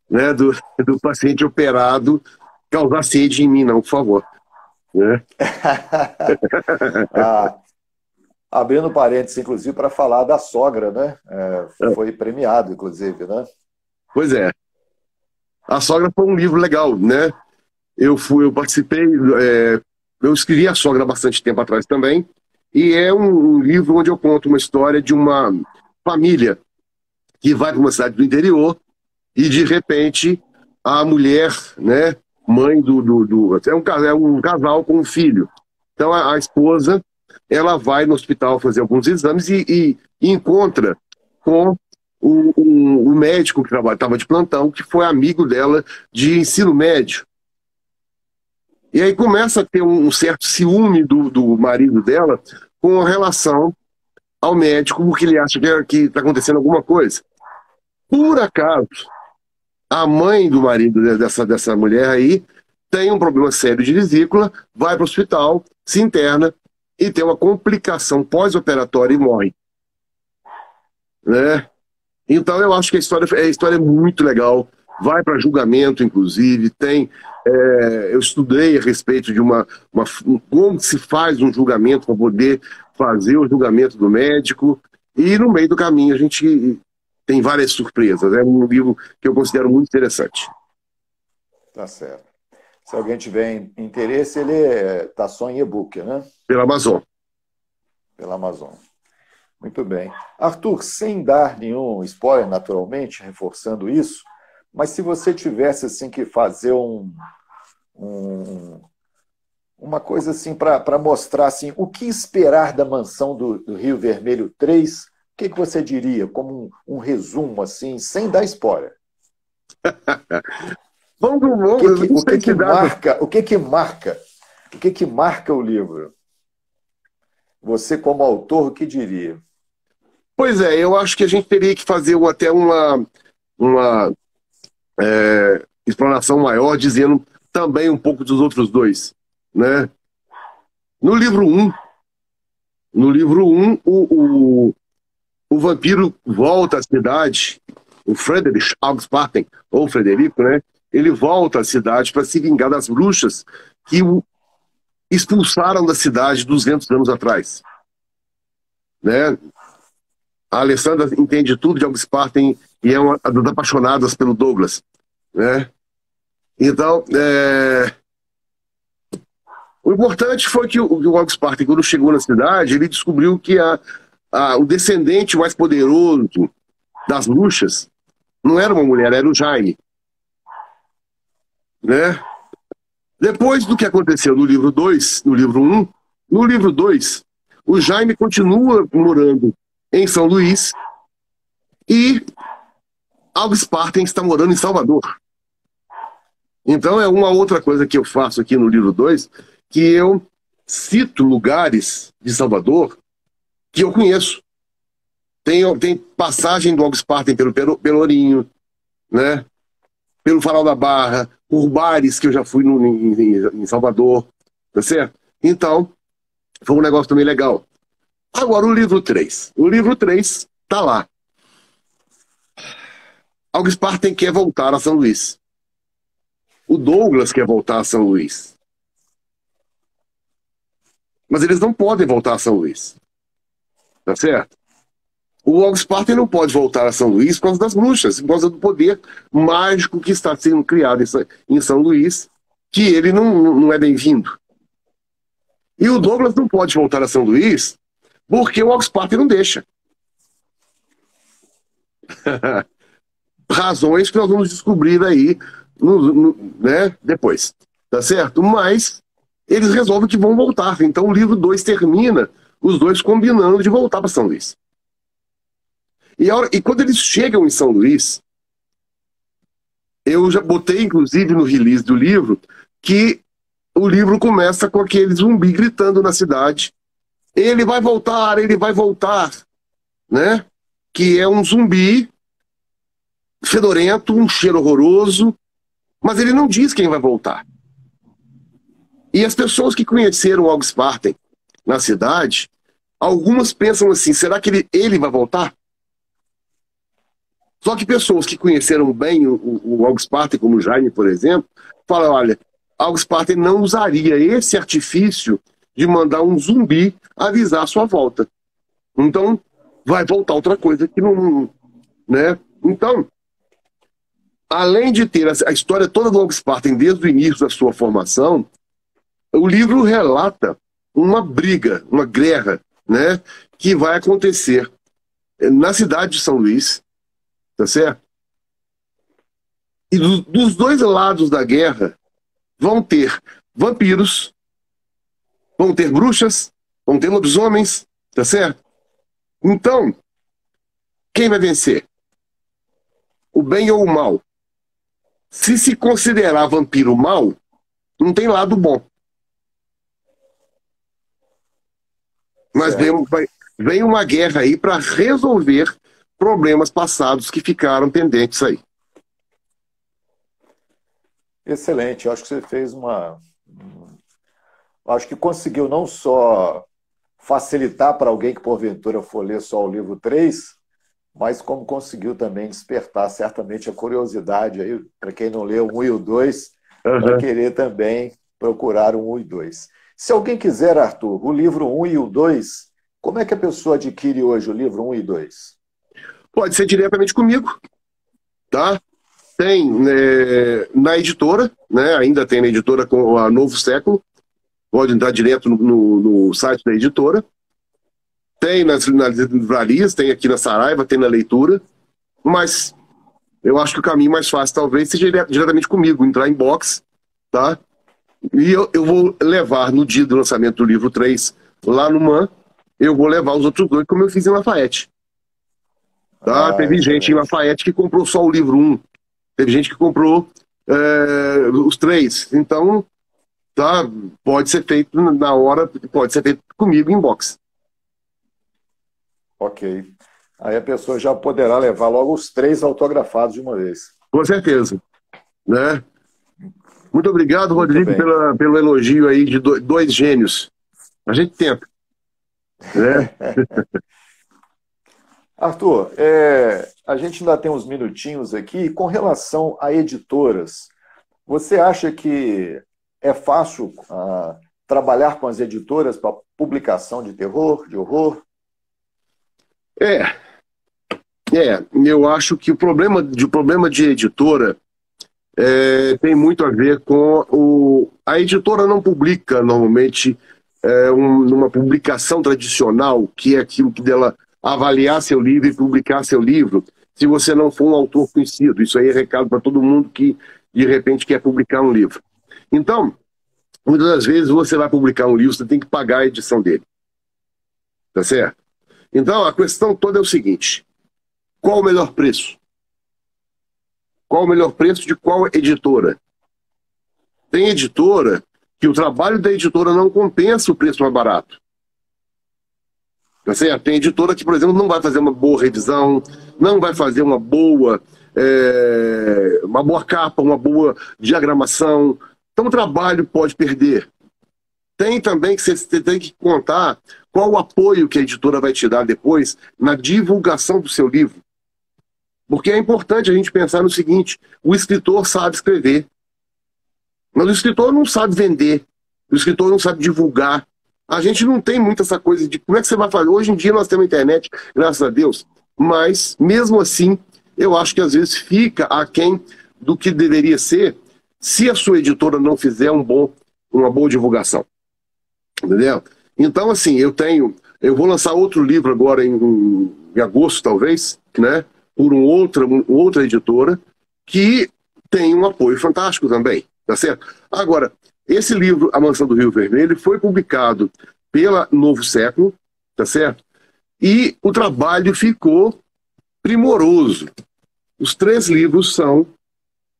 né, do paciente operado causar sede em mim, não, por favor. Né? Abrindo parênteses, inclusive, para falar da Sogra, né? Foi premiado, inclusive, né? Pois é. A Sogra foi um livro legal, né? Eu participei Eu escrevi A Sogra há bastante tempo atrás também, e é um livro onde eu conto uma história de uma família que vai para uma cidade do interior e, de repente, a mulher, né, mãe é um casal com um filho. Então, a esposa, ela vai no hospital fazer alguns exames e encontra com o médico que estava de plantão, que foi amigo dela de ensino médio. E aí começa a ter um certo ciúme do marido dela com relação ao médico, porque ele acha que está acontecendo alguma coisa. Por acaso, a mãe do marido dessa mulher aí tem um problema sério de vesícula, vai para o hospital, se interna e tem uma complicação pós-operatória e morre. Né? Então eu acho que a história é muito legal, vai para julgamento, inclusive, eu estudei a respeito de como se faz um julgamento para poder fazer o julgamento do médico, e no meio do caminho a gente tem várias surpresas. É um livro que eu considero muito interessante. Tá certo. Se alguém tiver interesse, ele tá só em e-book, né? Pela Amazon. Pela Amazon. Muito bem. Arthur, sem dar nenhum spoiler, naturalmente, reforçando isso, mas se você tivesse assim, que fazer uma coisa assim para mostrar assim, o que esperar da Mansão do Rio Vermelho 3, o que você diria, como um resumo, assim, sem dar spoiler? O que marca o livro? Você, como autor, o que diria? Pois é, eu acho que a gente teria que fazer até uma explanação maior, dizendo também um pouco dos outros dois. Né? No livro 1, o vampiro volta à cidade, o Friedrich Augsparten, ou Frederico, né? Ele volta à cidade para se vingar das bruxas que o expulsaram da cidade 200 anos atrás. Né? A Alessandra entende tudo de Augsparten e é uma das apaixonadas pelo Douglas. Né? Então, o importante foi que o Augsparten, quando chegou na cidade, ele descobriu que o descendente mais poderoso das bruxas não era uma mulher, era o Jaime. Né? Depois do que aconteceu no livro 2, no livro 1, no livro 2, o Jaime continua morando em São Luís e Augsparten está morando em Salvador. Então é uma outra coisa que eu faço aqui no livro 2, que eu cito lugares de Salvador que eu conheço. Tem passagem do Augsparten pelo Pelourinho, né? Pelo Farol da Barra, por bares que eu já fui em Salvador, tá certo? Então, foi um negócio também legal. Agora, o livro 3. O livro 3 tá lá. Augsparten quer voltar a São Luís. O Douglas quer voltar a São Luís. Mas eles não podem voltar a São Luís. Tá certo? O Augsparten não pode voltar a São Luís por causa das bruxas, por causa do poder mágico que está sendo criado em São Luís, que ele não é bem-vindo. E o Douglas não pode voltar a São Luís porque o Augsparten não deixa. Razões que nós vamos descobrir aí né, depois. Tá certo? Mas eles resolvem que vão voltar. Então o livro 2 termina os dois combinando de voltar para São Luís. E quando eles chegam em São Luís, eu já botei, inclusive, no release do livro, que o livro começa com aquele zumbi gritando na cidade. Ele vai voltar, né? Que é um zumbi fedorento, um cheiro horroroso, mas ele não diz quem vai voltar. E as pessoas que conheceram o Augsparten na cidade, algumas pensam assim, será que ele vai voltar? Só que pessoas que conheceram bem o Augsparten, como o Jaime, por exemplo, falam, olha, Augsparten não usaria esse artifício de mandar um zumbi avisar a sua volta. Então, vai voltar outra coisa que não... Né? Então, além de ter a história toda do Augsparten desde o início da sua formação, o livro relata uma briga, uma guerra, né, que vai acontecer na cidade de São Luís, tá certo? E dos dois lados da guerra vão ter vampiros, vão ter bruxas, vão ter lobisomens, tá certo? Então, quem vai vencer? O bem ou o mal? Se considerar vampiro mal, não tem lado bom. Mas vem uma guerra aí para resolver problemas passados que ficaram pendentes aí. Excelente, eu acho que você fez acho que conseguiu não só facilitar para alguém que porventura for ler só o livro 3, mas como conseguiu também despertar certamente a curiosidade aí, para quem não leu o 1 e o 2, vai querer também procurar o 1 e 2. Se alguém quiser, Arthur, o livro 1 e o 2, como é que a pessoa adquire hoje o livro 1 e 2? Pode ser diretamente comigo, tá? Tem na editora, né? Ainda tem na editora com a Novo Século, pode entrar direto no site da editora. Tem nas livrarias, tem aqui na Saraiva, tem na Leitura, mas eu acho que o caminho mais fácil talvez seja diretamente comigo, entrar em box, tá? E eu vou levar no dia do lançamento do livro 3, lá no MAN, eu vou levar os outros dois, como eu fiz em Lafayette. Tá? Teve gente em Lafayette que comprou só o livro 1, teve gente que comprou os 3. Então, tá? Pode ser feito na hora, pode ser feito comigo em box. Ok. Aí a pessoa já poderá levar logo os 3 autografados de uma vez. Com certeza. Né? Muito obrigado, Rodrigo, pelo elogio aí de 2 gênios. A gente tenta. Né? Arthur, a gente ainda tem uns minutinhos aqui. Com relação a editoras, você acha que é fácil trabalhar com as editoras para publicação de terror, de horror? Eu acho que o problema de editora tem muito a ver com a editora não publica normalmente numa publicação tradicional, que é aquilo que dela avaliar seu livro e publicar seu livro, se você não for um autor conhecido. Isso aí é recado para todo mundo que de repente quer publicar um livro. Então, muitas das vezes você vai publicar um livro, você tem que pagar a edição dele. Tá certo? Então, a questão toda é o seguinte: qual o melhor preço? Qual o melhor preço de qual editora? Tem editora que o trabalho da editora não compensa o preço mais barato. Tá certo? Tem editora que, por exemplo, não vai fazer uma boa revisão, não vai fazer uma boa capa, uma boa diagramação. Então o trabalho pode perder. Tem também que você tem que contar qual o apoio que a editora vai te dar depois na divulgação do seu livro. Porque é importante a gente pensar no seguinte: o escritor sabe escrever, mas o escritor não sabe vender, o escritor não sabe divulgar. A gente não tem muito essa coisa de como é que você vai fazer. Hoje em dia nós temos internet, graças a Deus, mas mesmo assim eu acho que às vezes fica aquém do que deveria ser se a sua editora não fizer uma boa divulgação. Entendeu? Então, assim, eu vou lançar outro livro agora em agosto, talvez, né? Por outra editora, que tem um apoio fantástico também, tá certo? Agora, esse livro, A Mansão do Rio Vermelho, foi publicado pela Novo Século, tá certo? E o trabalho ficou primoroso. Os 3 livros são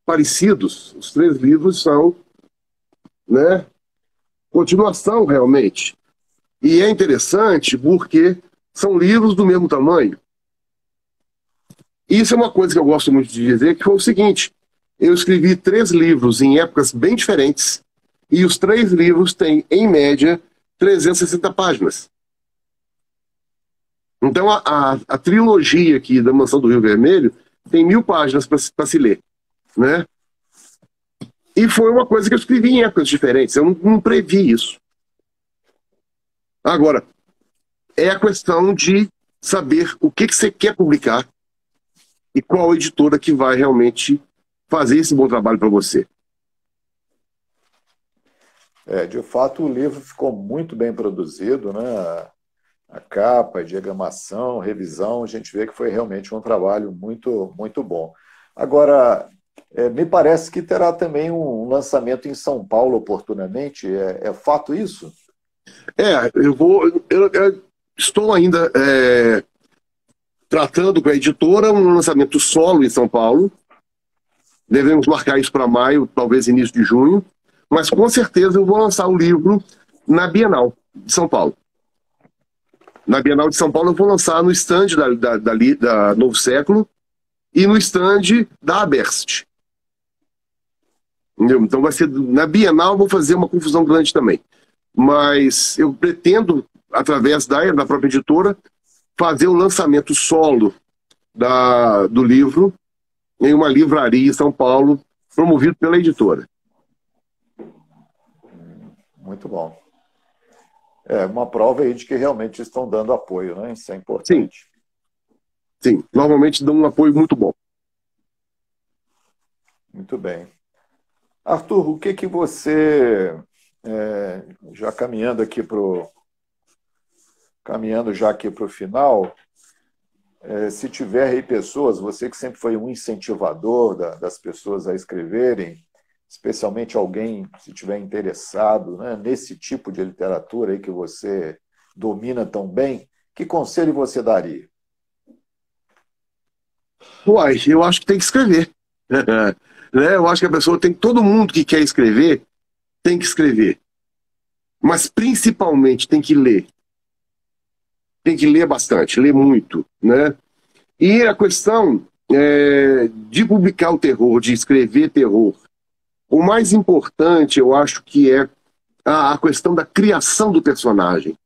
parecidos, os 3 livros são, né, continuação realmente. E é interessante porque são livros do mesmo tamanho. Isso é uma coisa que eu gosto muito de dizer, que foi o seguinte: eu escrevi 3 livros em épocas bem diferentes, e os 3 livros têm, em média, 360 páginas. Então a trilogia aqui da Mansão do Rio Vermelho tem 1000 páginas para se ler, né? E foi uma coisa que eu escrevi em épocas diferentes, eu não previ isso. Agora, é a questão de saber o que você quer publicar e qual editora que vai realmente fazer esse bom trabalho para você. De fato, o livro ficou muito bem produzido, né? A capa, a diagramação, revisão, a gente vê que foi realmente um trabalho muito, muito bom. Agora, me parece que terá também um lançamento em São Paulo oportunamente. É fato isso? Eu estou ainda tratando com a editora um lançamento solo em São Paulo. Devemos marcar isso para maio, talvez início de junho. Mas com certeza eu vou lançar o livro na Bienal de São Paulo. Na Bienal de São Paulo eu vou lançar no stand da Novo Século e no stand da Aberst. Entendeu? Então vai ser na Bienal, eu vou fazer uma confusão grande também. Mas eu pretendo, através da própria editora, fazer o lançamento solo do livro em uma livraria em São Paulo, promovido pela editora. Muito bom. Uma prova aí de que realmente estão dando apoio, né? Isso é importante. Sim, normalmente dão um apoio muito bom. Muito bem. Arthur, o que você, já caminhando já aqui para o final, se tiver aí pessoas, você que sempre foi um incentivador das pessoas a escreverem, especialmente alguém, se tiver interessado, né, nesse tipo de literatura aí que você domina tão bem, que conselho você daria? Uai, eu acho que tem que escrever. Né? Eu acho que a pessoa todo mundo que quer escrever, tem que escrever. Mas principalmente tem que ler. Tem que ler bastante, ler muito. Né? E a questão de publicar o terror, de escrever terror, o mais importante, eu acho que é a questão da criação do personagem.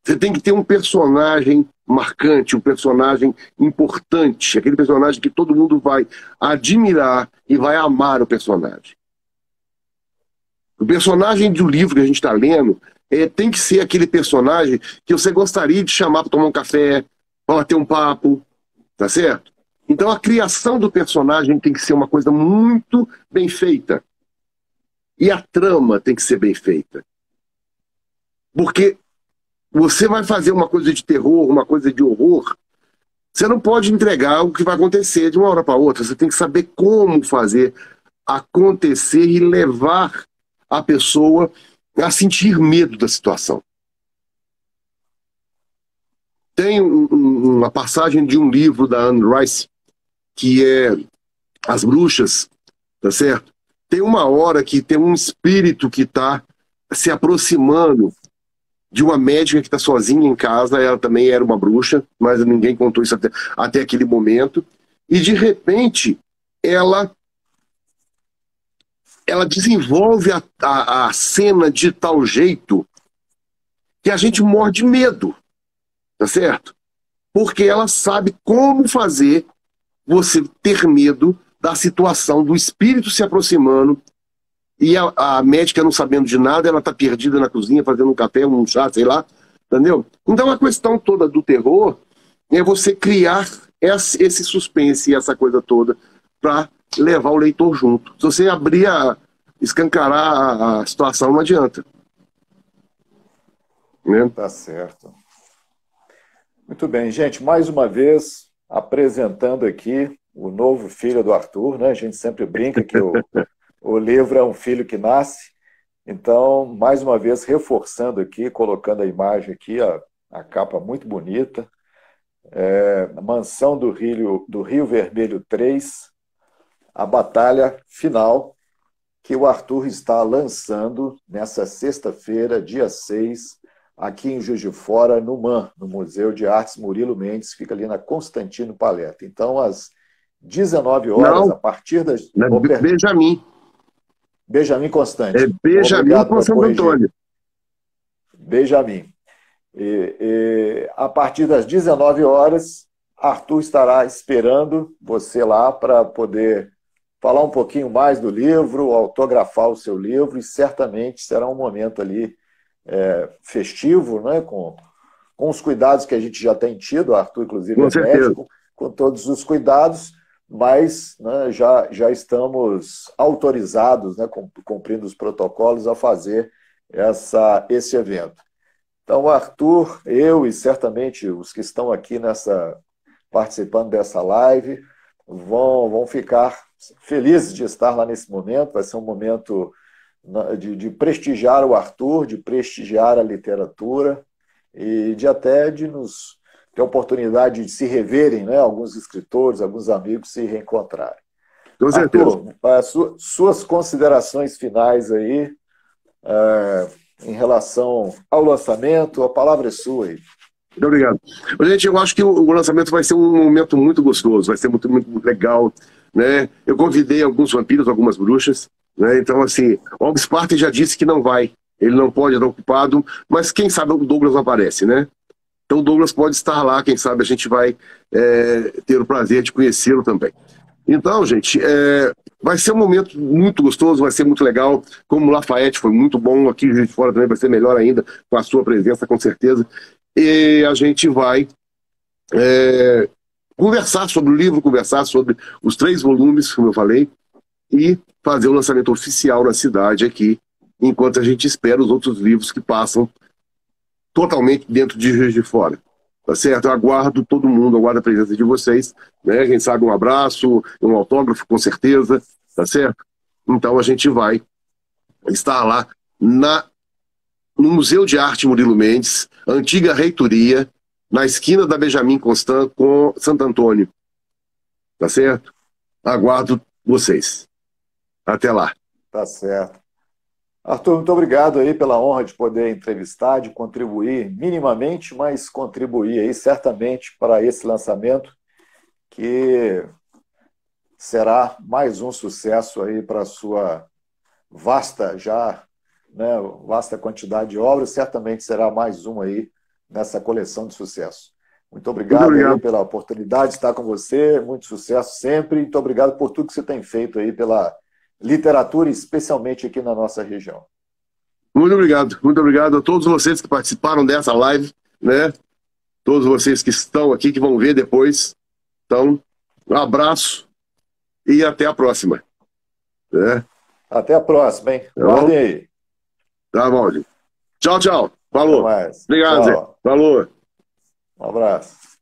Você tem que ter um personagem marcante, um personagem importante, aquele personagem que todo mundo vai admirar e vai amar o personagem. O personagem do livro que a gente está lendo tem que ser aquele personagem que você gostaria de chamar para tomar um café, para bater um papo, tá certo? Então a criação do personagem tem que ser uma coisa muito bem feita. E a trama tem que ser bem feita. Porque você vai fazer uma coisa de terror, uma coisa de horror, você não pode entregar o que vai acontecer de uma hora para outra. Você tem que saber como fazer acontecer e levar a pessoa a sentir medo da situação. Tem uma passagem de um livro da Anne Rice, que é As Bruxas, tá certo? Tem uma hora que tem um espírito que está se aproximando de uma médica que está sozinha em casa. Ela também era uma bruxa, mas ninguém contou isso até aquele momento. E, de repente, ela desenvolve a cena de tal jeito que a gente morre de medo, tá certo? Porque ela sabe como fazer você ter medo da situação, do espírito se aproximando, e a médica não sabendo de nada, ela está perdida na cozinha, fazendo um café, um chá, sei lá, entendeu? Então a questão toda do terror é você criar esse suspense e essa coisa toda para levar o leitor junto. Se você escancarar a situação, não adianta. Né? Tá certo. Muito bem, gente, mais uma vez apresentando aqui o novo filho do Arthur, né? A gente sempre brinca que o livro é um filho que nasce. Então, mais uma vez, reforçando aqui, colocando a imagem aqui, a capa muito bonita. Mansão do Rio Vermelho 3, a batalha final, que o Arthur está lançando nessa sexta-feira, dia 6, aqui em Juiz de Fora, no MAM, no Museu de Artes Murilo Mendes, fica ali na Constantino Paleta. Então, às 19 horas, a partir das... Benjamin Constant. Benjamin com Santo Antônio. Benjamin. A partir das 19 horas, Arthur estará esperando você lá para poder falar um pouquinho mais do livro, autografar o seu livro, e certamente será um momento ali festivo, né, com os cuidados que a gente já tem tido. Arthur, inclusive, é médico, com todos os cuidados, mas, né, já estamos autorizados, né, cumprindo os protocolos, a fazer esse evento. Então, Arthur, eu e certamente os que estão aqui participando dessa live vão ficar felizes de estar lá nesse momento. Vai ser um momento de prestigiar o Arthur, de prestigiar a literatura e de nos ter a oportunidade de se reverem, né? Alguns escritores, alguns amigos se reencontrarem. Com certeza. Arthur, suas considerações finais aí, em relação ao lançamento, a palavra é sua aí. Muito obrigado. Gente, eu acho que o lançamento vai ser um momento muito gostoso, vai ser muito, muito legal, né? Eu convidei alguns vampiros, algumas bruxas, né? Então, assim, o August Parker já disse que não vai, ele não pode estar ocupado, mas quem sabe o Douglas aparece, né? Então o Douglas pode estar lá, quem sabe a gente vai ter o prazer de conhecê-lo também. Então, gente, vai ser um momento muito gostoso, vai ser muito legal. Como o Lafayette foi muito bom, aqui de fora também vai ser melhor ainda, com a sua presença, com certeza. E a gente vai conversar sobre o livro, conversar sobre os 3 volumes, como eu falei, e fazer o lançamento oficial na cidade aqui, enquanto a gente espera os outros livros que passam totalmente dentro de Juiz de Fora. Tá certo? Eu aguardo todo mundo, aguardo a presença de vocês, né? Quem sabe um abraço, um autógrafo, com certeza, tá certo? Então a gente vai estar lá no Museu de Arte Murilo Mendes, antiga reitoria, na esquina da Benjamin Constant com Santo Antônio. Tá certo? Aguardo vocês. Até lá. Tá certo. Arthur, muito obrigado aí pela honra de poder entrevistar, de contribuir minimamente, mas contribuir aí certamente para esse lançamento que será mais um sucesso aí para a sua vasta quantidade de obras, certamente será mais um aí nessa coleção de sucesso. Muito obrigado aí pela oportunidade de estar com você, muito sucesso sempre, muito obrigado por tudo que você tem feito aí pela literatura, especialmente aqui na nossa região. Muito obrigado a todos vocês que participaram dessa live, né? Todos vocês que estão aqui, que vão ver depois. Então, um abraço e até a próxima. Né? Até a próxima, hein? Guardem aí. Tá bom, gente. Tchau, tchau. Falou. Até mais. Obrigado, Tchau. Zé. Falou. Um abraço.